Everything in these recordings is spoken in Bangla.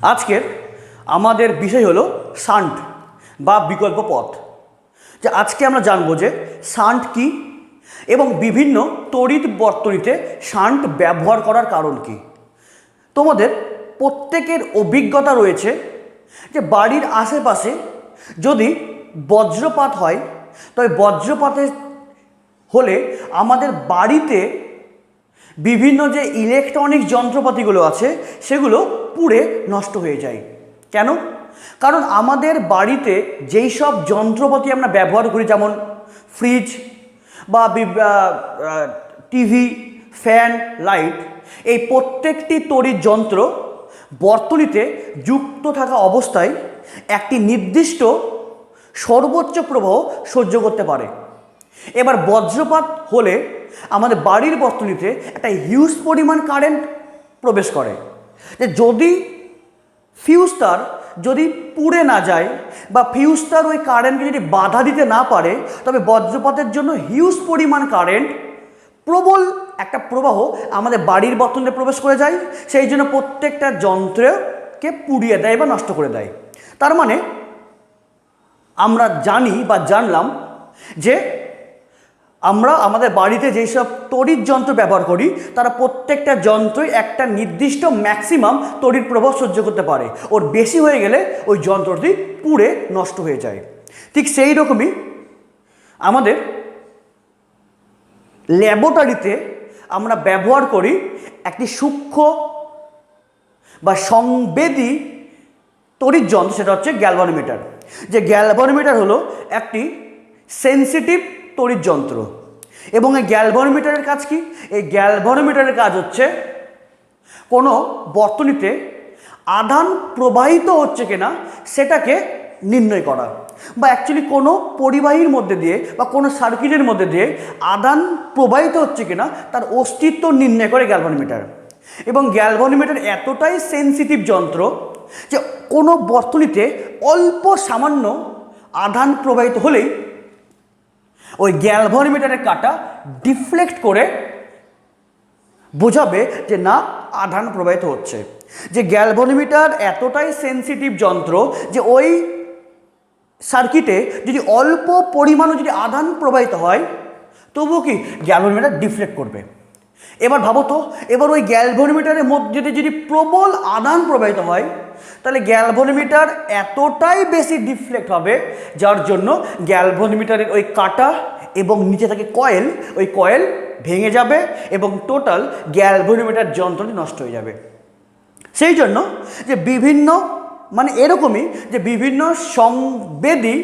আজকের আমাদের বিষয় হলো শান্ট বা বিকল্প পথ। যে আজকে আমরা জানবো যে শান্ট কি এবং বিভিন্ন তড়িৎ বর্তনীতে শান্ট ব্যবহার করার কারণ কি। তোমাদের প্রত্যেকের অভিজ্ঞতা রয়েছে যে বাড়ির আশেপাশে যদি বজ্রপাত হয়, তবে বজ্রপাতে হলে আমাদের বাড়িতে বিভিন্ন যে ইলেকট্রনিক যন্ত্রপাতিগুলো আছে সেগুলো পুড়ে নষ্ট হয়ে যায়। কেন? কারণ আমাদের বাড়িতে যেই সব যন্ত্রপাতি আমরা ব্যবহার করি, যেমন ফ্রিজ বা টিভি, ফ্যান, লাইট, এই প্রত্যেকটি তড়িৎ যন্ত্র বর্তনীতে যুক্ত থাকা অবস্থায় একটি নির্দিষ্ট সর্বোচ্চ প্রবাহ সহ্য করতে পারে। এবার বজ্রপাত হলে আমাদের বাড়ির বর্তনীতে একটা হিউজ পরিমাণ কারেন্ট প্রবেশ করে। যে যদি ফিউজ তার যদি পুড়ে না যায় বা ফিউজ তার ওই কারেন্টকে যদি বাধা দিতে না পারে, তবে বজ্রপাতের জন্য হিউজ পরিমাণ কারেন্ট, প্রবল একটা প্রবাহ আমাদের বাড়ির বর্তনীতে প্রবেশ করে যায়। সেই জন্য প্রত্যেকটা যন্ত্রকে পুড়িয়ে দেয় বা নষ্ট করে দেয়। তার মানে আমরা জানি বা জানলাম যে আমরা আমাদের বাড়িতে যেসব তড়িৎ যন্ত্র ব্যবহার করি তারা প্রত্যেকটা যন্ত্রই একটা নির্দিষ্ট ম্যাক্সিমাম তড়িৎ প্রবাহ সহ্য করতে পারে। ওর বেশি হয়ে গেলে ওই যন্ত্রটি পুড়ে নষ্ট হয়ে যায়। ঠিক সেই রকমই আমাদের ল্যাবরেটরিতে আমরা ব্যবহার করি একটি সূক্ষ্ম বা সংবেদী তড়িৎ যন্ত্র, সেটা হচ্ছে গ্যালভানোমিটার। যে গ্যালভানোমিটার হলো একটি সেন্সিটিভ তড়িৎ যন্ত্র। এবং এই গ্যালভানোমিটারের কাজ কি? এই গ্যালভানোমিটারের কাজ হচ্ছে কোনো বর্তনীতে আধান প্রবাহিত হচ্ছে কিনা সেটাকে নির্ণয় করা, বা অ্যাকচুয়ালি কোনো পরিবাহীর মধ্যে দিয়ে বা কোনো সার্কিটের মধ্যে দিয়ে আধান প্রবাহিত হচ্ছে কিনা তার অস্তিত্ব নির্ণয় করে গ্যালভানোমিটার। এবং গ্যালভানোমিটার এতটাই সেন্সিটিভ যন্ত্র যে কোনো বর্তনীতে অল্প সামান্য আধান প্রবাহিত হলেই ওই গ্যালভানোমিটারের কাঁটা ডিফ্লেক্ট করে বোঝাবে যে না, আধান প্রবাহিত হচ্ছে। যে গ্যালভানোমিটার এতটাই সেন্সিটিভ যন্ত্র যে ওই সার্কিটে যদি অল্প পরিমাণও যদি আধান প্রবাহিত হয় তবুও কি গ্যালভানোমিটার ডিফ্লেক্ট করবে। এবার ভাবো তো, এবার ওই গ্যালভানোমিটারের মধ্যে যদি প্রবল আধান প্রবাহিত হয় তাহলে গ্যালভানোমিটার এতটাই বেশি ডিফ্লেক্ট হবে যার জন্য গ্যালভানোমিটারের ওই কাঁটা এবং নিচে থাকে কয়েল, ওই কয়েল ভেঙে যাবে এবং টোটাল গ্যালভানোমিটার যন্ত্রটি নষ্ট হয়ে যাবে। সেই জন্য যে বিভিন্ন এরকমই যে বিভিন্ন সংবেদী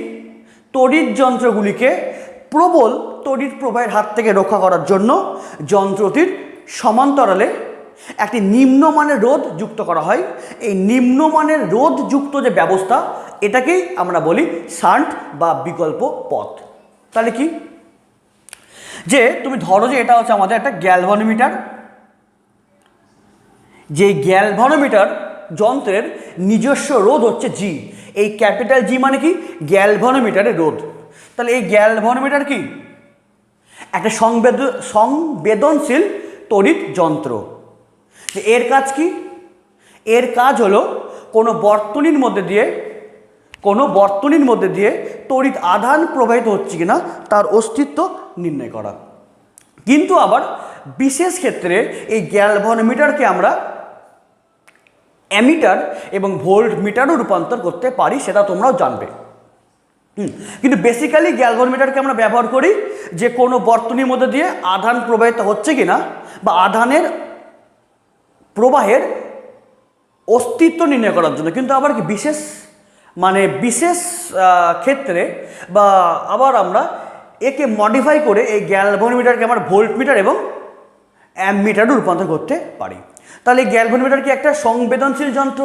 তড়িৎ যন্ত্রগুলিকে প্রবল তড়িৎ প্রবাহের হাত থেকে রক্ষা করার জন্য যন্ত্রটির সমান্তরালে একটি নিম্নমানের রোধ যুক্ত করা হয়। এই নিম্নমানের রোধ যুক্ত যে ব্যবস্থা, এটাকেই আমরা বলি শান্ট বা বিকল্প পথ। তাহলে কি? যে তুমি ধরো যে এটা হচ্ছে আমাদের একটা গ্যালভানোমিটার। যে গ্যালভানোমিটার যন্ত্রের নিজস্ব রোধ হচ্ছে জি। এই ক্যাপিটাল জি মানে কি? গ্যালভানোমিটারের রোধ। তাহলে এই গ্যালভানোমিটার কি? একটা সংবেদনশীল তড়িৎ যন্ত্র। যে এর কাজ কি? এর কাজ হলো কোনো বর্তনীর মধ্যে দিয়ে তড়িৎ আধান প্রবাহিত হচ্ছে কিনা তার অস্তিত্ব নির্ণয় করা। কিন্তু আবার বিশেষ ক্ষেত্রে এই গ্যালভানোমিটারকে আমরা অ্যামিটার এবং ভোল্ট মিটারও রূপান্তর করতে পারি, সেটা তোমরাও জানবে। কিন্তু বেসিক্যালি গ্যালভানোমিটারকে আমরা ব্যবহার করি যে কোনো বর্তনীর মধ্যে দিয়ে আধান প্রবাহিত হচ্ছে কিনা বা আধানের প্রবাহের অস্তিত্ব নির্ণয় করার জন্য। কিন্তু আবার কি বিশেষ ক্ষেত্রে বা আবার আমরা একে মডিফাই করে এই গ্যালভানোমিটারকে আমরা ভোল্ট মিটার এবং অ্যামমিটারও রূপান্তর করতে পারি। তাহলে এই গ্যালভানোমিটার কি একটা সংবেদনশীল যন্ত্র।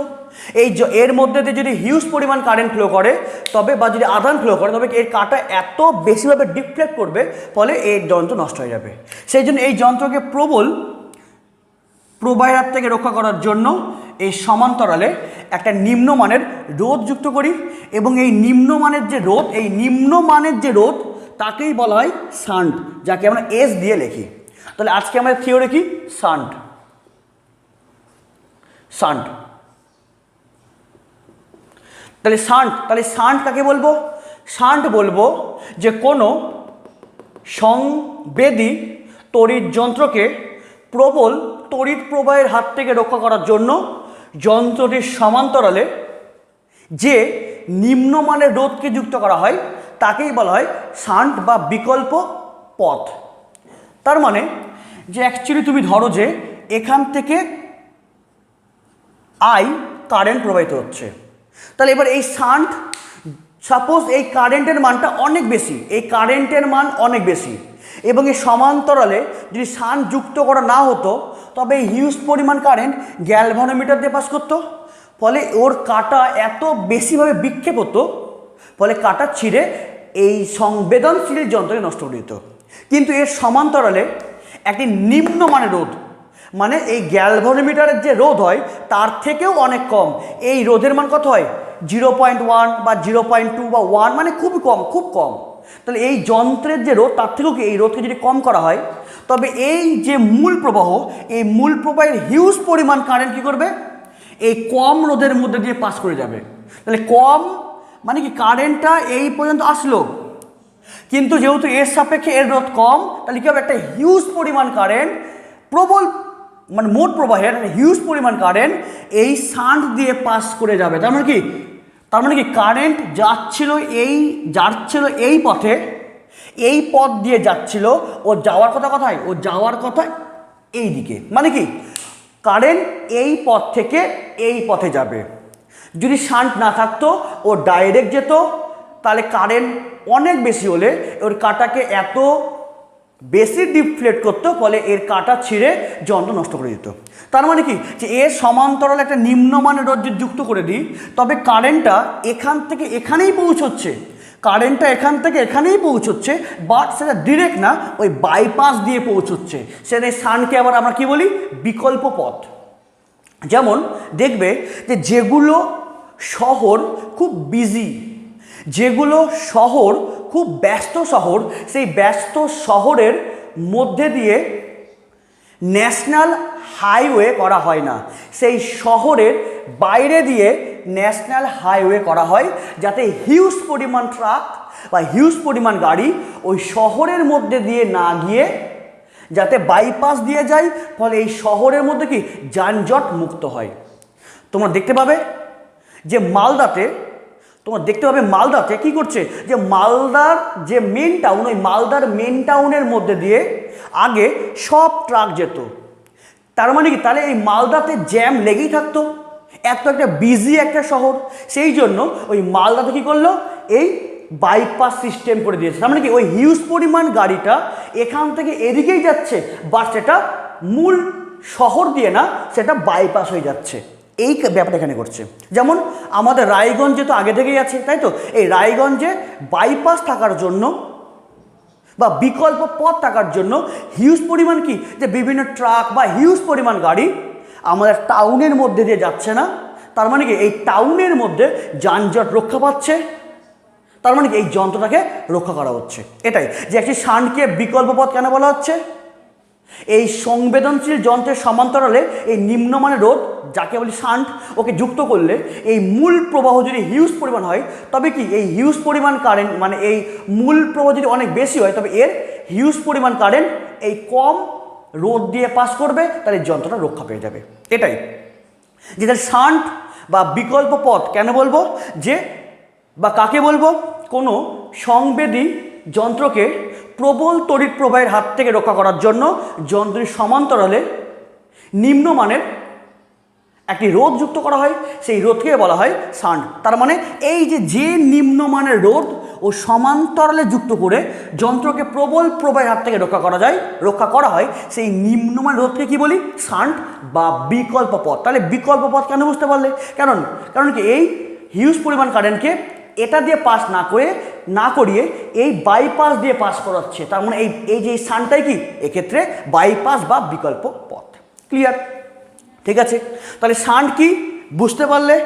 এর মধ্যে দিয়ে যদি হিউজ পরিমাণ কারেন্ট ফ্লো করে তবে বা যদি আধান ফ্লো করে তবে এর কাঁটা এত বেশিভাবে ডিফ্লেক্ট করবে, ফলে এই যন্ত্র নষ্ট হয়ে যাবে। সেই জন্য এই যন্ত্রকে প্রবল প্রবাহের হাত থেকে রক্ষা করার জন্য এই সমান্তরালে একটা নিম্নমানের রোধ যুক্ত করি। এবং এই নিম্নমানের যে রোধ তাকেই বলা হয় শান্ট, যাকে আমরা এস দিয়ে লিখি। তাহলে আজকে আমাদের থিওরি কি? শান্ট। তাহলে শান্ট কাকে বলবো? শান্ট বলবো যে কোনো সংবেদী তড়িৎ যন্ত্রকে প্রবল তড়িৎ প্রবাহের হাত থেকে রক্ষা করার জন্য যন্ত্রটির সমান্তরালে যে নিম্নমানের রোধকে যুক্ত করা হয় তাকেই বলা হয় শান্ট বা বিকল্প পথ। তার মানে যে অ্যাকচুয়ালি তুমি ধরো যে এখান থেকে কারেন্ট প্রবাহিত হচ্ছে, তাহলে এবার এই শান্ট, সাপোজ এই কারেন্টের মানটা অনেক বেশি, এই কারেন্টের মান অনেক বেশি এবং এই সমান্তরালে যদি শান্ট যুক্ত করা না হতো তবে এই হিউজ পরিমাণ কারেন্ট গ্যালভানোমিটার দিয়ে পাস করতো, ফলে ওর কাঁটা এত বেশিভাবে বিক্ষেপ হতো, ফলে কাঁটা ছিঁড়ে এই সংবেদনশীল যন্ত্রকে নষ্ট করে দিত। কিন্তু এর সমান্তরালে একটি নিম্নমানের রোধ, মানে এই গ্যালভানোমিটারের যে রোধ হয় তার থেকেও অনেক কম, এই রোধের মান কত হয় 0.1 বা 0.2 বা 1, মানে খুবই কম, খুব কম। তাহলে এই যন্ত্রের যে রোধ তার থেকেও এই রোধকে যদি কম করা হয় তবে এই যে মূল প্রবাহ, এই মূল প্রবাহের হিউজ পরিমাণ কারেন্ট কী করবে, এই কম রোধের মধ্যে দিয়ে পাস করে যাবে। তাহলে কম মানে কি কারেন্টটা এই পর্যন্ত আসলো, কিন্তু যেহেতু এর সাপেক্ষে এর রোধ কম, তাহলে কী হবে, একটা হিউজ পরিমাণ কারেন্ট, প্রবল মানে মোট প্রবাহের একটা হিউজ পরিমাণ কারেন্ট এই শান্ট দিয়ে পাস করে যাবে। তার মানে কি কারেন্ট যাচ্ছিল এই পথে, এই পথ দিয়ে যাচ্ছিল, ও যাওয়ার কথা কোথায়, ও যাওয়ার কথা এই দিকে, মানে কি কারেন্ট এই পথ থেকে এই পথে যাবে। যদি শান্ট না থাকতো ও ডাইরেক্ট যেত, তাহলে কারেন্ট অনেক বেশি হলে ওর কাঁটাকে এত বেশি ডিফ্লেক্ট করতো, ফলে এর কাঁটা ছিঁড়ে যন্ত্র নষ্ট করে দিত। তার মানে কি যে এর সমান্তরালে একটা নিম্নমানের রোধ যুক্ত করে দিই, তবে কারেন্টটা এখান থেকে এখানেই পৌঁছচ্ছে, কারেন্টটা এখান থেকে এখানেই পৌঁছচ্ছে, বাট সেটা ডিরেক্ট না, ওই বাইপাস দিয়ে পৌঁছচ্ছে। সেটা শান্টকে আবার আমরা কি বলি, বিকল্প পথ। যেমন দেখবে যে যেগুলো শহর খুব বিজি, যেগুলো শহর খুব ব্যস্ত শহর, সেই ব্যস্ত শহরের মধ্যে দিয়ে ন্যাশনাল হাইওয়ে করা হয় না, সেই শহরের বাইরে দিয়ে ন্যাশনাল হাইওয়ে করা হয়, যাতে হিউজ পরিমাণ ট্রাক বা হিউজ পরিমাণ গাড়ি ওই শহরের মধ্যে দিয়ে না গিয়ে যাতে বাইপাস দিয়ে যায়, ফলে এই শহরের মধ্যে কি যানজট মুক্ত হয়। তোমরা দেখতে পাবে যে মালদাতে কি করছে, যে মালদার যে মেন টাউন, ওই মালদার মেন টাউনের মধ্যে দিয়ে আগে সব ট্রাক যেত। তার মানে কি, তাহলে এই মালদাতে জ্যাম লেগেই থাকতো, এত একটা বিজি একটা শহর, সেই জন্য ওই মালদাতে কী করলো, এই বাইপাস সিস্টেম করে দিয়েছে। তার মানে কি ওই হিউজ পরিমাণ গাড়িটা এখান থেকে এদিকেই যাচ্ছে, বাট সেটা মূল শহর দিয়ে না, সেটা বাইপাস হয়ে যাচ্ছে। এই ব্যাপারটা এখানে করছে। যেমন আমাদের রায়গঞ্জে তো আগে থেকেই আছে, তাই তো, এই রায়গঞ্জে বাইপাস থাকার জন্য বা বিকল্প পথ থাকার জন্য হিউজ পরিমাণ কি, যে বিভিন্ন ট্রাক বা হিউজ পরিমাণ গাড়ি আমাদের টাউনের মধ্যে দিয়ে যাচ্ছে না। তার মানে কি এই টাউনের মধ্যে যানজট রক্ষা পাচ্ছে, তার মানে কি এই যন্ত্রটাকে রক্ষা করা হচ্ছে। এটাই যে একটি শান্টকে বিকল্প পথ কেন বলা হচ্ছে, এই সংবেদনশীল যন্ত্রের সমান্তরালে এই নিম্নমানের রোধ যাকে বলি শান্ট, ওকে যুক্ত করলে এই মূল প্রবাহ যদি হিউজ পরিমাণ হয়, তবে কি এই হিউজ পরিমাণ কারেন্ট, মানে এই মূল প্রবাহ যদি অনেক বেশি হয়, তবে এর হিউজ পরিমাণ কারেন্ট এই কম রোধ দিয়ে পাস করবে, তাহলে যন্ত্রটা রক্ষা পেয়ে যাবে। এটাই যেটা শান্ট বা বিকল্প পথ কেন বলবো, যে বা কাকে বলবো, কোনো সংবেদী যন্ত্রকে প্রবল তড়িৎ প্রবাহের হাত থেকে রক্ষা করার জন্য যন্ত্রের সমান্তরালে নিম্নমানের একটি রোধ যুক্ত করা হয়, সেই রোধকে বলা হয় শান্ট। তার মানে এই যে নিম্নমানের রোধ ও সমান্তরালে যুক্ত করে যন্ত্রকে প্রবল প্রবাহের হাত থেকে রক্ষা করা হয়, সেই নিম্নমানের রোধকে কি বলি, শান্ট বা বিকল্প পথ। তাহলে বিকল্প পথ কেন বুঝতে পারলে, কারণ কি এই হিউজ পরিমাণ কারেন্টকে এটা দিয়ে পাস না করিয়ে এই বাইপাস দিয়ে পাস করাচ্ছে। তার মানে এই যে শান্টটাই কি এক্ষেত্রে বাইপাস বা বিকল্প পথ। ক্লিয়ার? ঠিক আছে, তাহলে শান্ট কি বুঝতে পারলে।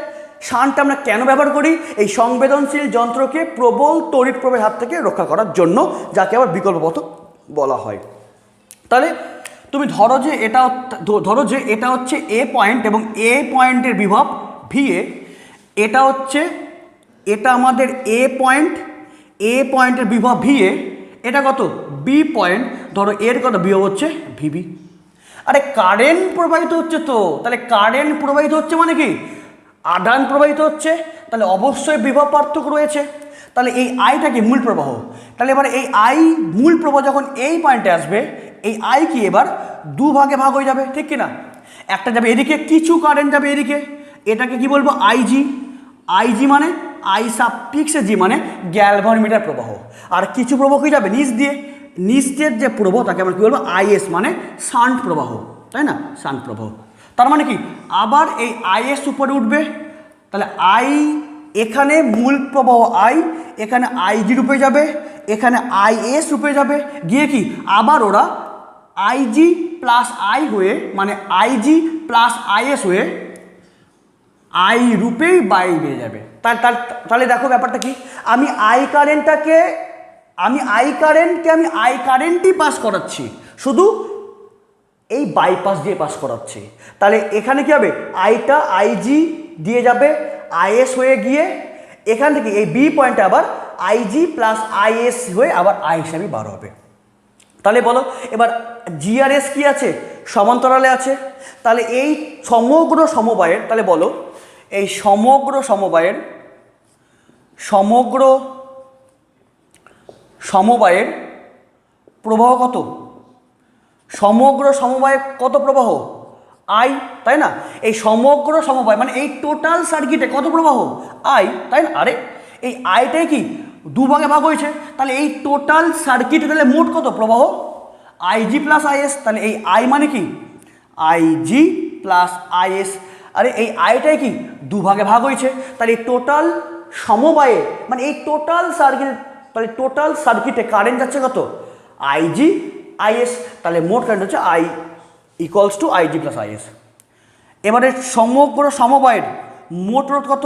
শান্টটা আমরা কেন ব্যবহার করি, এই সংবেদনশীল যন্ত্রকে প্রবল তড়িৎ প্রবাহের হাত থেকে রক্ষা করার জন্য, যাকে আবার বিকল্প পথ বলা হয়। তাহলে তুমি ধরো যে এটা হচ্ছে এ পয়েন্ট এবং এ পয়েন্টের বিভব VA, এটা হচ্ছে এটা আমাদের এ পয়েন্ট, এ পয়েন্টের বিভব ভিএ, এটা কত বি পয়েন্ট, ধরো এর কত বিভব হচ্ছে ভিবি। আরে কারেন্ট প্রবাহিত হচ্ছে তো, তাহলে কারেন্ট প্রবাহিত হচ্ছে মানে কি আধান প্রবাহিত হচ্ছে, তাহলে অবশ্যই বিভব পার্থক্য রয়েছে। তাহলে এই আইটা কি মূল প্রবাহ, তাহলে এবার এই আই মূল প্রবাহ যখন এই পয়েন্টে আসবে, এই আই কি এবার দুভাগে ভাগ হয়ে যাবে, ঠিক কি না? একটা যাবে এদিকে, কিছু কারেন্ট যাবে এদিকে, এটাকে কি বলবো আইজি। আইজি মানে আই সাবফিক্সে জি মানে গ্যালভানোমিটার প্রবাহ। আর কিছু প্রবাহ কি যাবে নিচ দিয়ে, নিচের যে প্রবাহ তাকে আমরা কী বলবো আইএস মানে শান্ট প্রবাহ, তাই না, শান্ট প্রবাহ। তার মানে কি আবার এই আইএস উপরে উঠবে, তাহলে আই এখানে মূল প্রবাহ আই, এখানে আইজি রূপে যাবে, এখানে আইএস রূপে যাবে, গিয়ে কি আবার ওরা আইজি প্লাস আই হয়ে মানে আইজি প্লাস আইএস হয়ে আই রূপেই বাইরে যাবে। তাহলে দেখো ব্যাপারটা কি, আমি আই কারেন্টকে আমি আই কারেন্টই পাস করাচ্ছি, শুধু এই বাইপাস দিয়ে পাস করাচ্ছি। তাহলে এখানে কি হবে আইটা আইজি দিয়ে যাবে আইএস হয়ে গিয়ে এখান থেকে এই বি পয়েন্টে আবার আইজি প্লাস আইএস হয়ে আবার আই হিসাবে বার হবে। তাহলে বলো এবার জিআরএস কি আছে সমান্তরালে আছে, তাহলে এই সমগ্র সমবায়ের, তাহলে বলো এই সমগ্র সমবায়ের প্রবাহ কত, সমগ্র সমবায়ে কত প্রবাহ আই, তাই না? এই সমগ্র সমবায় মানে এই টোটাল সার্কিটে কত প্রবাহ আই, তাই না? আরে এই আইটাই কি দুভাগে ভাগ হয়েছে, তাহলে এই টোটাল সার্কিটে তাহলে মোট কত প্রবাহ আইজি প্লাস আইএস। তাহলে এই আই মানে কি আইজি প্লাস আইএস। আরে এই আইটাই কি দুভাগে ভাগ হয়েছে, তাহলে এই টোটাল সমবায়ে মানে এই টোটাল সার্কিট, তাহলে টোটাল সার্কিটে কারেন্ট যাচ্ছে কত আইজি আইএস, তাহলে মোট কারেন্ট হচ্ছে I equals to IG plus is. এবারে সমগ্র সমবায়ের মোট রোধ কত,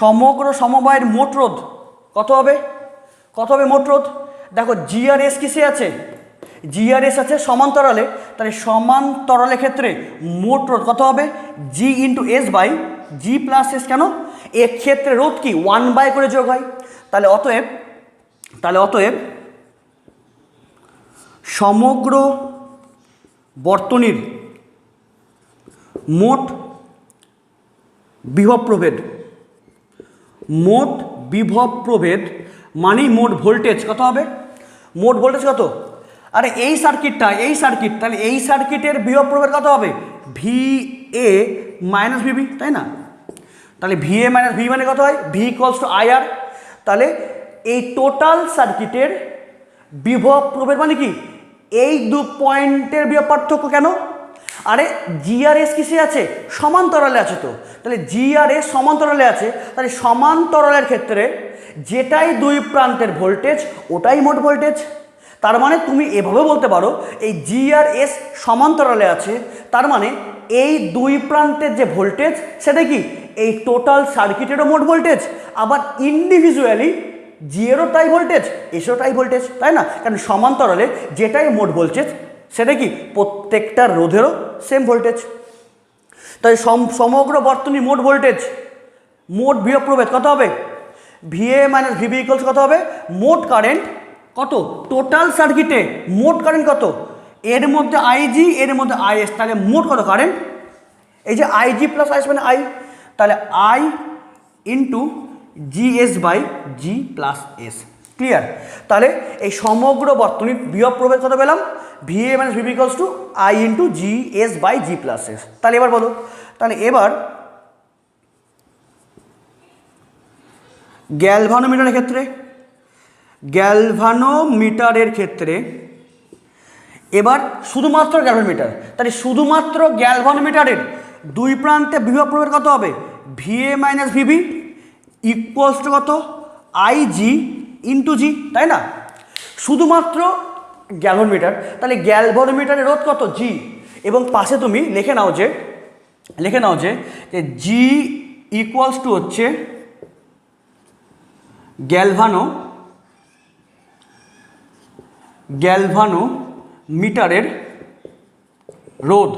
সমগ্র সমবায়ের মোট রোধ কত হবে, মোট রোধ? দেখো জিআরএস কিসে আছে, জিআরএস আছে সমান্তরালে, তাহলে সমান্তরালের ক্ষেত্রে মোট রোধ কত হবে G into S by G plus S. কেন এর ক্ষেত্রে রোধ কি 1/, করে যোগ হয়, তাহলে অতএব সমগ্র বর্তনীর মোট বিভব প্রভেদ মানেই মোট ভোল্টেজ কত হবে, মোট ভোল্টেজ কত? আরে এই সার্কিট, তাহলে এই সার্কিটের বিভব প্রভেদ কত হবে ভি এ মাইনাস ভিবি, তাই না? তাহলে ভি এ মাইনাস ভি মানে কত হয় ভি ইকুয়ালস টু আইআর। তাহলে এই টোটাল সার্কিটের বিভব প্রভেদ মানে কি এই দু পয়েন্টের বিভব পার্থক্য। কেন আরে জিআরএস কিসে আছে সমান্তরালে আছে, তো তাহলে জিআরএস সমান্তরালে আছে, তাহলে সমান্তরালের ক্ষেত্রে যেটাই দুই প্রান্তের ভোল্টেজ ওটাই মোট ভোল্টেজ। তার মানে তুমি এভাবে বলতে পারো এই জিআরএস সমান্তরালে আছে, তার মানে এই দুই প্রান্তের যে ভোল্টেজ সেটা কি এই টোটাল সার্কিটেরও মোট ভোল্টেজ, আবার ইন্ডিভিজুয়ালি জিরো তাই ভোল্টেজ এসও তাই ভোল্টেজ, তাই না? কারণ সমান্তরালে যেটাই মোট ভোল্টেজ সেটা কি প্রত্যেকটা রোধেরও সেম ভোল্টেজ। তাই সমগ্র বর্তনী মোট ভোল্টেজ, মোট বিভব প্রভেদ কত হবে ভিএ মাইনাস ভিবি ইকুয়ালস কত হবে মোট কারেন্ট কত টোটাল সার্কিটে মোট কারেন্ট কত, এর মধ্যে আইজি এর মধ্যে আইএস, তাহলে মোট কত কারেন্ট এই যে আইজি প্লাস আইএস মানে আই, তাহলে I into GS by G plus S. Clear? তাহলে এই সমগ্র বর্তনীর বিভব প্রভেদ কত পেলাম VA minus VB equals to I into G S by G plus S. তাহলে এবার বলো, তাহলে এবার গ্যালভানোমিটারের ক্ষেত্রে এবার শুধুমাত্র গ্যালভানোমিটার, তাহলে শুধুমাত্র গ্যালভানোমিটারের দুই প্রান্তে বিভব প্রভেদ কত হবে VA minus VB equals to কত আইজি ইন্টু জি, তাই না? শুধুমাত্র গ্যালভানোমিটার, তাহলে গ্যালভানোমিটারের রোধ কত জি, এবং পাশে তুমি লিখে নাও যে জি ইকুয়ালস টু হচ্ছে গ্যালভানোমিটারের রোধ,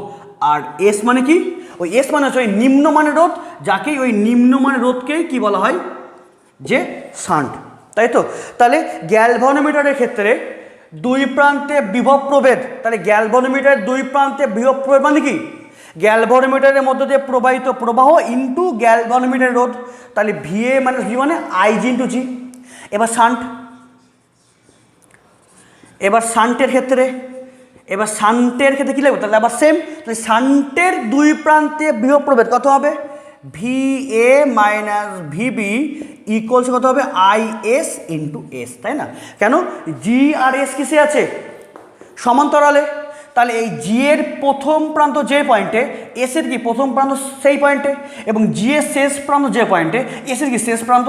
আর এস মানে কি ওই এস মানে হচ্ছে ওই নিম্নমানের রোধ, যাকেই ওই নিম্নমানের রোধকেই কি বলা হয় যে শান্ট, তাই তো। তাহলে গ্যালভানোমিটারের ক্ষেত্রে দুই প্রান্তে বিভব প্রভেদ, তাহলে গ্যালভানোমিটারের দুই প্রান্তে বিভব প্রভেদ মানে কি, গ্যালভানোমিটারের মধ্যে দিয়ে প্রবাহিত প্রবাহ ইন্টু গ্যালভানোমিটারের রোধ, তাহলে ভিএ মাইনাস ভি মানে আইজি ইন্টু জি। এবার শান্ট, এবার শান্টের ক্ষেত্রে কী লাগবে, তাহলে আবার সেম, তাহলে শান্টের দুই প্রান্তে বিভব প্রভেদ কত হবে, V A minus VB equals কত হবে, আই এস ইন্টু এস, তাই না। কেন, জি আর এস কিসে আছে, সমান্তরালে, তাহলে এই জি এর প্রথম প্রান্ত যে পয়েন্টে, এস এর কি প্রথম প্রান্ত সেই পয়েন্টে, এবং জি এর শেষ প্রান্ত যে পয়েন্টে, এস এর কি শেষ প্রান্ত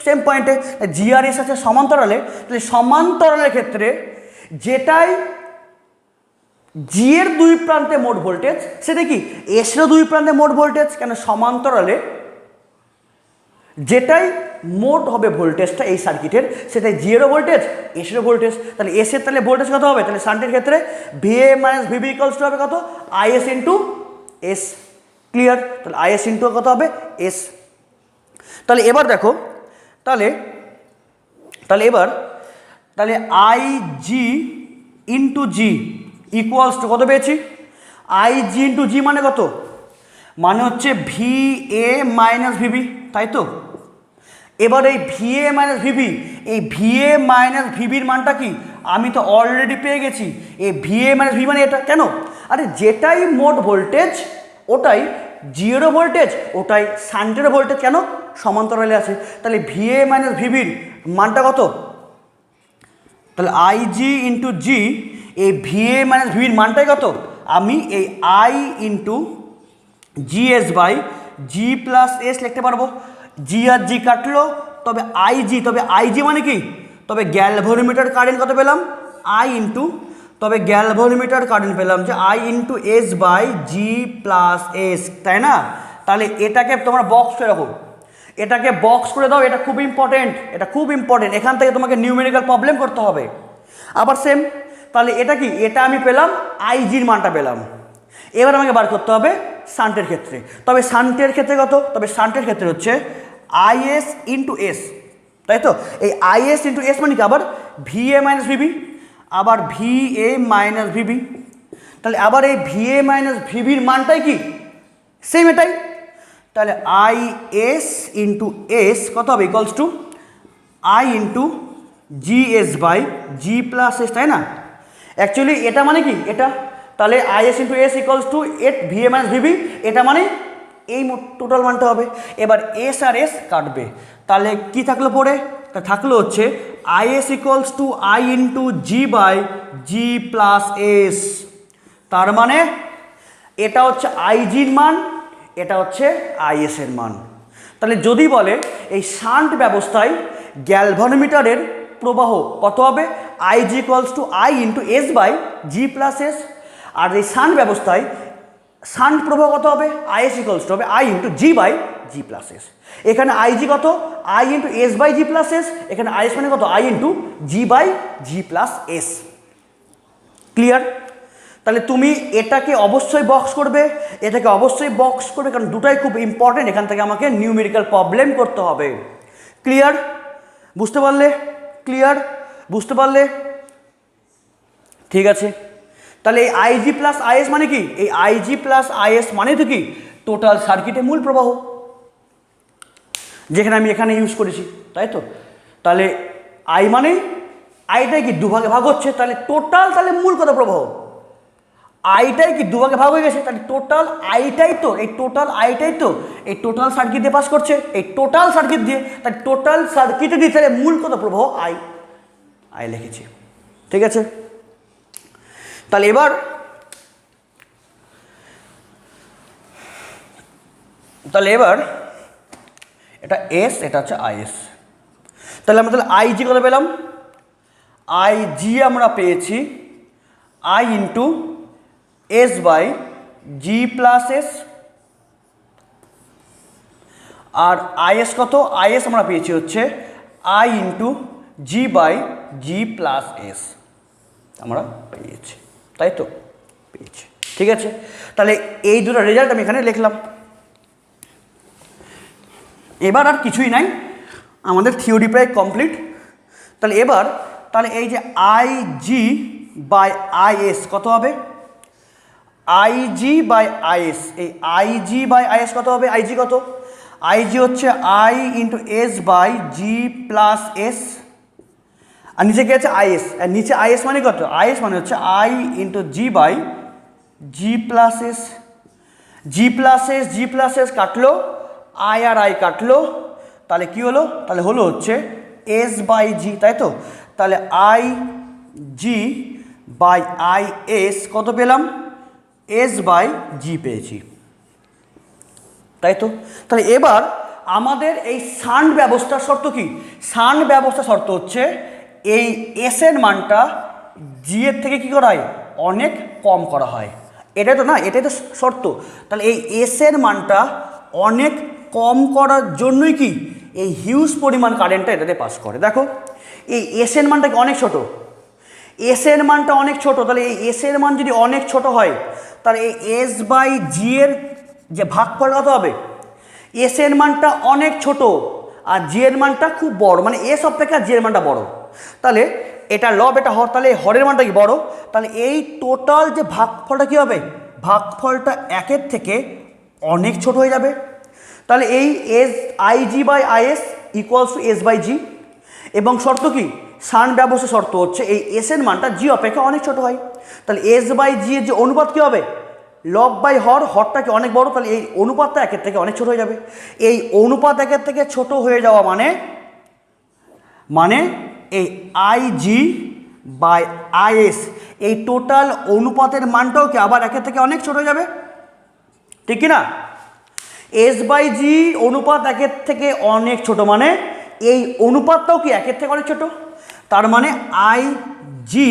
সেম পয়েন্টে, জি আর এস আছে সমান্তরালে। তাহলে সমান্তরালের ক্ষেত্রে যেটাই জি এর দুই প্রান্তে মোট ভোল্টেজ, সেটা কি এস এর দুই প্রান্তে মোট ভোল্টেজ, কেন সমান্তরালে যেটাই মোট হবে ভোল্টেজটা এই সার্কিটের, সেটাই জি এরও ভোল্টেজ, এস এরও ভোল্টেজ। তাহলে এস এর তাহলে ভোল্টেজ কত হবে, তাহলে শান্টের ক্ষেত্রে VA minus VB equals to হবে কত, আইএস ইন্টু এস। ক্লিয়ার, তাহলে আইএস ইন্টু কত হবে, এস। তাহলে এবার দেখো, তাহলে I G into G equals to কত পেয়েছি, আই জি ইন্টু জি মানে কত, মানে হচ্ছে ভি এ মাইনাস ভিবি, তাই তো। এবার এই ভি এ মাইনাস ভিবি, এই ভি এ মাইনাস ভিবির মানটা কি, আমি তো অলরেডি পেয়ে গেছি, এই ভি এ মাইনাস ভি মানে এটা, কেন, আরে যেটাই মোট ভোল্টেজ ওটাই জিরো ভোল্টেজ, ওটাই শান্টের ভোল্টেজ, কেন সমান্তরালে আছে। তাহলে ভি এ মাইনাস ভিবির মানটা কত, তাহলে আই জি ইন্টু জি, এই ভি এ মাইনাস ভিবির মানটাই কত, আমি এই I into G S by G plus S লিখতে পারবো। জি আর জি কাটলো, তবে আইজি মানে কি, তবে গ্যালভানোমিটার কারেন্ট কত পেলাম, আই ইন্টু, তবে গ্যালভানোমিটার কারেন্ট পেলাম যে I into S by G plus S, তাই না। তাহলে এটাকে তোমরা বক্স করে রাখো, এটাকে বক্স করে দাও, এটা খুব ইম্পর্টেন্ট, এখান থেকে তোমাকে নিউমেরিক্যাল প্রবলেম করতে হবে। আবার সেম, তাহলে এটা কি, এটা আমি পেলাম আইজির মানটা পেলাম, এবার আমাকে বার করতে হবে শান্টের ক্ষেত্রে। তবে শান্টের ক্ষেত্রে কত, তবে শান্টের ক্ষেত্রে হচ্ছে আইএস ইন্টু এস, তাই তো। এই আইএস ইন্টু এস মানে কি, আবার ভি এ মাইনাস ভিবি, আবার ভি এ মাইনাস ভিবি, তাহলে আবার এই ভি এ মাইনাস ভিবির মানটাই কি সেম এটাই, তাহলে আই এস ইন্টু এস কত হবে, equals to I into G S by G plus S, তাই না। অ্যাকচুয়ালি এটা মানে কি, এটা, তাহলে IS into S equals to at V A minus VB, এটা মানে এই টোটাল মানটা হবে। এবার এস আর এস কাটবে, তাহলে কি থাকলো পরে, তা থাকলো হচ্ছে IS equals to I into G by G plus S, তার মানে এটা হচ্ছে আইজির মান, এটা হচ্ছে আইএস এর মান। তাহলে যদি বলে এই শান্ট ব্যবস্থায় গ্যালভানোমিটারের প্রবাহ কত হবে, IG equals to I into S by G plus S, আর এই শান্ট ব্যবস্থায় শান্ট প্রবাহ কত হবে, আইএস ইকুয়ালস টু হবে I into G by G plus S. এখানে আইজি কত, I into S by G plus S, এখানে আইএস মানে কত, I into G by G plus S. Clear, তাহলে তুমি এটাকে অবশ্যই বক্স করবে, এটাকে অবশ্যই বক্স করবে, কারণ দুটাই খুব ইম্পর্টেন্ট, এখান থেকে আমাকে নিউমেরিক্যাল প্রবলেম করতে হবে। ক্লিয়ার, বুঝতে পারলে, ক্লিয়ার, বুঝতে পারলে, ঠিক আছে। তাহলে এই আইজি প্লাস আইএস মানে কি, এই আইজি প্লাস আইএস মানে তো কি, টোটাল সার্কিটে মূল প্রবাহ, যেখানে আমি এখানে ইউজ করেছি, তাই তো। তাহলে আই মানে আইটাই কি দুভাগে ভাগ হচ্ছে, তাহলে টোটাল, তাহলে মূল কত প্রবাহ, আইটাই কি দুভাগে ভাগ হয়ে গেছে, তাহলে টোটাল আইটাই তো, এই টোটাল আইটাই তো এই টোটাল সার্কিট দিয়ে পাস করছে, এই টোটাল সার্কিট দিয়ে, তাহলে টোটাল সার্কিটে দিয়ে তাহলে মূল কত প্রবাহ, আই লিখেছি, ঠিক আছে। তাহলে এবার এটা এস, এটা হচ্ছে আইএস, তাহলে আমরা তাহলে আইজি কত পেলাম, আইজি আমরা পেয়েছি I into S by G plus S, আর আইএস কত, আইএস আমরা পেয়েছি হচ্ছে I into G by G plus S, আমরা পেয়েছি, তাই তো, পেয়েছি, ঠিক আছে। তাহলে এই দুটো রেজাল্ট আমি এখানে লিখলাম। এবার আর কিছুই নাই, আমাদের থিওরি প্রায় কমপ্লিট। তাহলে এবার তাহলে এই যে I G by I S কত হবে? আইজি বাই আইএস, এই আইজি বাই আইএস কত হবে? আইজি কত? আইজি হচ্ছে I into S by G plus S, আর নিচে কি আছে? আইএস। আর নিচে আইএস মানে কত? আইএস মানে হচ্ছে I into G by G plus S. G plus S, G plus S কাটলো, আই আর আই কাটলো, তাহলে কি হলো? তাহলে হলো হচ্ছে এস বাই জি, তাই তো? তাহলে I G by I S কত পেলাম? এস বাই জি পেয়েছি, তাই তো? তাহলে এবার আমাদের এই শান্ট ব্যবস্থার শর্ত কি? শান্ট ব্যবস্থার শর্ত হচ্ছে এই এস এর মানটা জি এর থেকে কী করা হয়? অনেক কম করা হয়। এটাই তো না, এটাই তো শর্ত। তাহলে এই এস এর মানটা অনেক কম করার জন্যই কি এই হিউজ পরিমাণ কারেন্টটা এটাতে পাস করে। দেখো এই এস এর মানটা অনেক ছোট, এস এর মানটা অনেক ছোট, তাহলে এই এস এর মান যদি অনেক ছোট হয় তাহলে এই এস বাই জি এর যে ভাগফল কত হবে? এস এর মানটা অনেক ছোট আর জি এর মানটা খুব বড়, মানে এস অপেক্ষা জি এর মানটা বড়। তাহলে এটা লব, এটা হর, তাহলে হরের মানটা কি বড়? তাহলে এই টোটাল যে ভাগফলটা কী হবে? ভাগফলটা একের থেকে অনেক ছোট হয়ে যাবে। তাহলে এই S I G by I S equals to S by G, এবং শর্ত কি? শান্ট ব্যবস্থা শর্ত হচ্ছে এই এস এর মানটা জি অপেক্ষা অনেক ছোট হয়। তাহলে এস বাই জি এর যে অনুপাত কী হবে? লব বাই হর, হরটা কি অনেক বড়, তাহলে এই অনুপাতটা একের থেকে অনেক ছোট হয়ে যাবে। এই অনুপাত একের থেকে ছোট হয়ে যাওয়া মানে এই I G by I S এই টোটাল অনুপাতের মানটাও কি আবার একের থেকে অনেক ছোট হয়ে যাবে, ঠিক কি না? এস বাই জি অনুপাত একের থেকে অনেক ছোট মানে এই অনুপাতটাও কি একের থেকে অনেক ছোট। তার মানে আই জি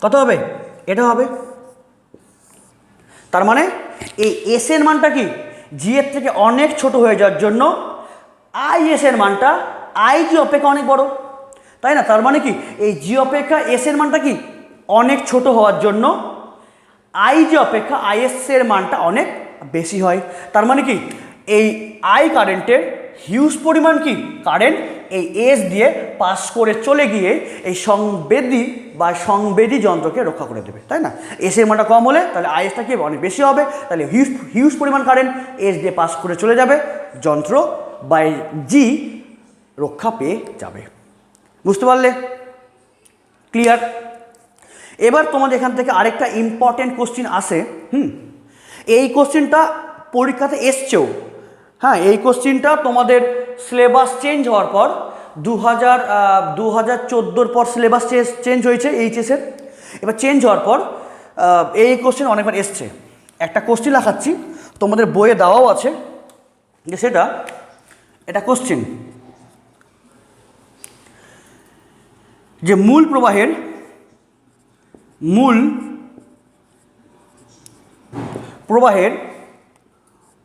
কত হবে? এটা হবে। তার মানে এই এস এর মানটা কি জি এর থেকে অনেক ছোট হয়ে যাওয়ার জন্য আই এস এর মানটা আই জি অপেক্ষা অনেক বড়, তাই না? তার মানে কি এই জি অপেক্ষা এস এর মানটা কি অনেক ছোট হওয়ার জন্য আই জি অপেক্ষা আই এস এর মানটা অনেক বেশি হয়। তার মানে কি এই আই কারেন্টের হিউজ পরিমাণ কি কারেন্ট এই এস দিয়ে পাস করে চলে গিয়ে এই সংবেদী যন্ত্রকে রক্ষা করে দেবে, তাই না? এস এর মানটা কম হলে তাহলে আইএসটা কি অনেক বেশি হবে, তাহলে হিউজ পরিমাণ কারেন্ট এস দিয়ে পাস করে চলে যাবে, যন্ত্র বাই জি রক্ষা পেয়ে যাবে। বুঝতে পারলে? ক্লিয়ার? এবার তোমাদের এখান থেকে আরেকটা ইম্পর্টেন্ট কোশ্চিন আসে। এই কোশ্চিনটা পরীক্ষাতে এসছেও। হ্যাঁ, এই কোশ্চিনটা তোমাদের সিলেবাস চেঞ্জ হওয়ার পর 2014 পর সিলেবাস চেঞ্জ হয়েছে এইচএসের। এবার চেঞ্জ হওয়ার পর এই কোশ্চেন অনেকবার এসছে। একটা কোশ্চেন লেখাচ্ছি, তোমাদের বইয়ে দেওয়াও আছে, যে এটা কোশ্চেন যে মূল প্রবাহের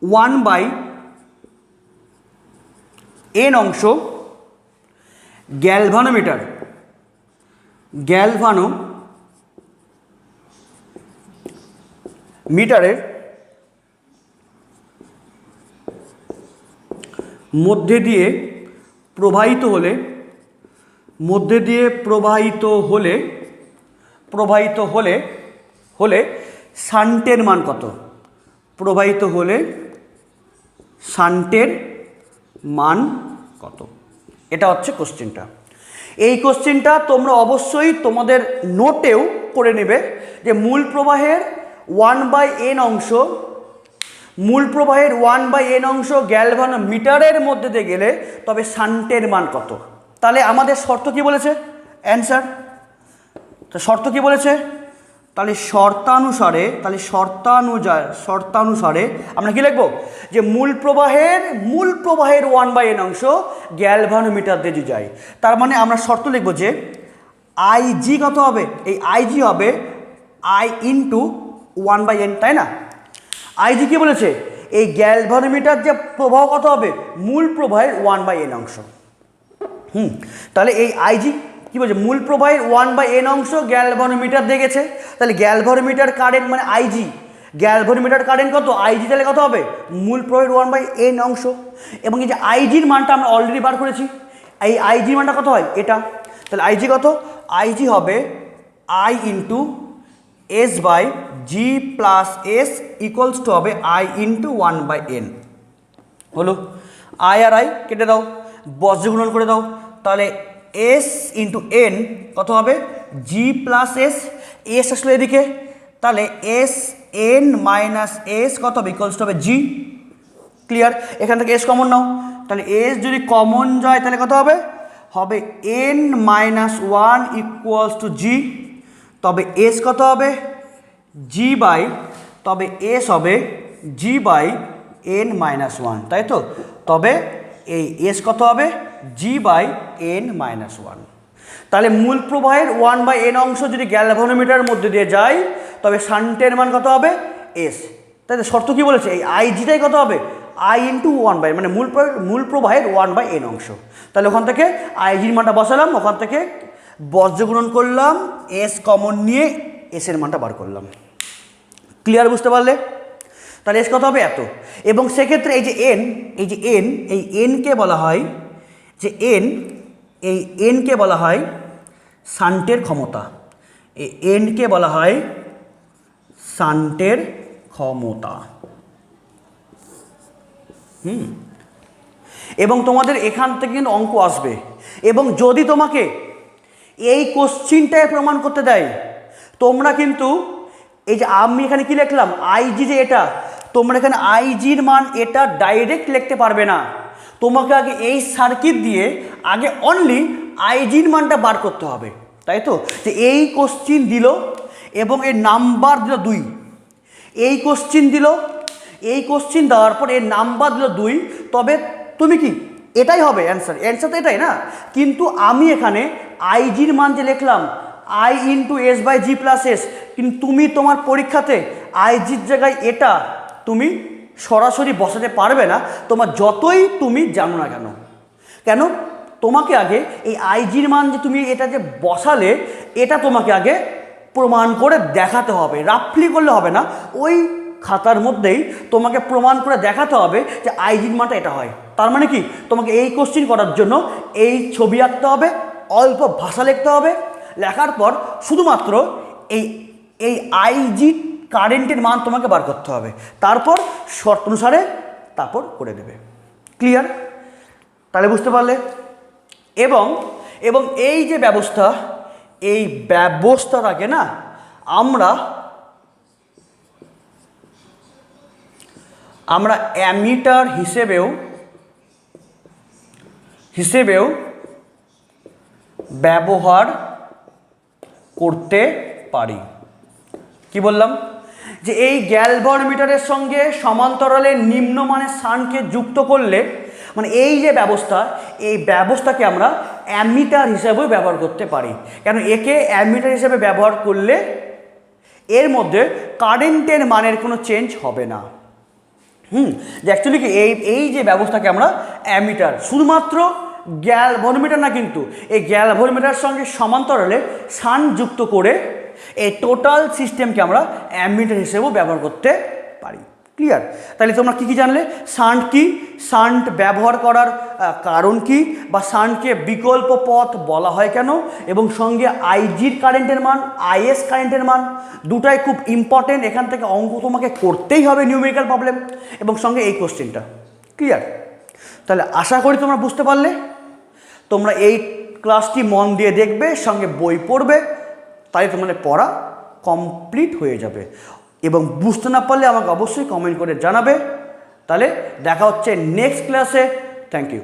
1/n অংশ গ্যালভানোমিটারের মধ্যে দিয়ে প্রবাহিত হলে শান্টের মান কত? প্রবাহিত হলে শান্টের মান কত? এটা হচ্ছে কোশ্চেনটা। এই কোশ্চেনটা তোমরা অবশ্যই তোমাদের নোটেও করে নেবে যে মূল প্রবাহের 1/n অংশ গ্যালভানোমিটারের মধ্যে দিয়ে গেলে তবে শান্টের মান কত। তাহলে আমাদের শর্ত কি বলেছে? অ্যান্সার তো শর্ত কি বলেছে? তাহলে শর্তানুসারে আমরা কি লিখব? যে মূল প্রবাহের 1/n অংশ গ্যালভানোমিটার দিয়ে যায়। তার মানে আমরা শর্ত লিখব যে আইজি কত হবে? এই আইজি হবে আই ইন্টু 1/n, তাই না? আইজি কি বলেছে? এই গ্যালভানোমিটার যে প্রবাহ কত হবে? মূল প্রবাহের 1/n অংশ। তাহলে এই আইজি কি বলছে? মূল প্রবাহের 1/n অংশ গ্যালভানোমিটার দিয়ে গেছে। তাহলে গ্যালভানোমিটার কারেন্ট মানে আইজি, গ্যালভানোমিটার কারেন্ট কত, আইজি, তাহলে কত হবে মূল প্রবাহের 1/n অংশ। এবং এই যে আইজির মানটা আমরা অলরেডি বার করেছি, এই আইজির মানটা কত হয় এটা, তাহলে আইজি কত, আইজি হবে I into S by G plus S equals to হবে আই ইন্টু 1/n। হলো, আই আর আই কেটে দাও, বজ্র গুণন করে দাও, তাহলে এস ইন্টু এন কত হবে জি প্লাস এস, এস আসলে এদিকে, তাহলে এস এন মাইনাস এস কত হবে ইকুয়ালস টু হবে জি। ক্লিয়ার, এখান থেকে এস কমন নাও, তাহলে এস যদি কমন যায় তাহলে কত হবে, হবে N minus one equals to G. তবে এস কত হবে জি বাই, তবে এস হবে G by N minus one, তাই তো। তবে এই এস কত হবে G by N minus one. তাহলে মূল প্রবাহের 1/n অংশ যদি গ্যালভানোমিটারের মধ্যে দিয়ে যায় তবে শান্টের মান কত হবে এস। তাই তো, শর্ত কী বলেছে, এই আইজিটাই কত হবে আই ইন্টু 1/, মানে মূল প্রবাহের 1/n অংশ। তাহলে ওখান থেকে আইজির মানটা বসালাম, ওখান থেকে বজ্র গুণন করলাম, এস কমন নিয়ে এসের মানটা বার করলাম। ক্লিয়ার, বুঝতে পারলে? তাহলে এস কত হবে এত। এবং সেক্ষেত্রে এই যে এন, এই যে এন, এই এনকে বলা হয় যে এন, এই এনকে বলা হয় শান্টের ক্ষমতা, এই এনকে বলা হয় শান্টের ক্ষমতা। এবং তোমাদের এখান থেকে কিন্তু অঙ্ক আসবে, এবং যদি তোমাকে এই কোশ্চিনটায় প্রমাণ করতে দেয়, তোমরা কিন্তু এই যে আমি এখানে কি লিখলাম আইজি, যে এটা তোমরা এখানে আইজির মান এটা ডাইরেক্ট লিখতে পারবে না, তোমাকে আগে এই সার্কিট দিয়ে আগে অনলি আইজির মানটা বার করতে হবে। তাই তো, যে এই কোশ্চিন দিল এবং এর নাম্বার দিল 2, এই কোশ্চিন দিল, এই কোশ্চিন দেওয়ার পর এর নাম্বার দিল 2, তবে তুমি কি এটাই হবে অ্যান্সার, অ্যান্সার তো এটাই না। কিন্তু আমি এখানে আইজির মান যে লিখলাম I into S by G plus S, কিন্তু তুমি তোমার পরীক্ষাতে আইজির জায়গায় এটা তুমি সরাসরি বসাতে পারবে না, তোমার যতই তুমি জানো না কেন। কেন, তোমাকে আগে এই আইজির মান যে তুমি এটা যে বসালে এটা তোমাকে আগে প্রমাণ করে দেখাতে হবে, রাফলি করলে হবে না, ওই খাতার মধ্যেই তোমাকে প্রমাণ করে দেখাতে হবে যে আইজির মানটা এটা হয়। তার মানে কি, তোমাকে এই কোশ্চিন করার জন্য এই ছবি আঁকতে হবে, অল্প ভাষা লিখতে হবে, লেখার পর শুধুমাত্র এই এই আইজি কারেন্টের মান তোমাকে বার করতে হবে, তারপর শর্ত অনুসারে তারপর করে দেবে। ক্লিয়ার, তাহলে বুঝতে পারলে? এবং এবং এই যে ব্যবস্থা, এই ব্যবস্থাটাকে না আমরা অ্যামিটার হিসেবেও ব্যবহার করতে পারি। কি বললাম, যে এই গ্যালভানোমিটারের সঙ্গে সমান্তরালে নিম্নমানের শান্টকে যুক্ত করলে, মানে এই যে ব্যবস্থা, এই ব্যবস্থাকে আমরা অ্যামিটার হিসেবেও ব্যবহার করতে পারি। কেন, একে অ্যামিটার হিসেবে ব্যবহার করলে এর মধ্যে কারেন্টের মানের কোনো চেঞ্জ হবে না। যে অ্যাকচুয়ালি কি এই যে ব্যবস্থাকে আমরা অ্যামিটার, শুধুমাত্র গ্যালভানোমিটার না, কিন্তু এই গ্যালভানোমিটারের সঙ্গে সমান্তরালে শান্ট যুক্ত করে এই টোটাল সিস্টেমকে আমরা অ্যামিটার হিসেবেও ব্যবহার করতে পারি। ক্লিয়ার, তাহলে তোমরা কী কী জানলে, শান্ট কি, শান্ট ব্যবহার করার কারণ কি, বা শান্টকে বিকল্প পথ বলা হয় কেন, এবং সঙ্গে আইজির কারেন্টের মান, আইএস কারেন্টের মান, দুটাই খুব ইম্পর্টেন্ট, এখান থেকে অঙ্ক তোমাকে করতেই হবে, নিউমেরিক্যাল প্রবলেম, এবং সঙ্গে এই কোশ্চেনটা। ক্লিয়ার, তাহলে আশা করি তোমরা বুঝতে পারলে। তোমরা এই ক্লাসটি মন দিয়ে দেখবে, সঙ্গে বই পড়বে, তাই তোমাদের পড়া কমপ্লিট হয়ে যাবে। এবং বুঝতে না পারলে আমাকে অবশ্যই কমেন্ট করে জানাবে। তাহলে দেখা হচ্ছে নেক্সট ক্লাসে। Thank you.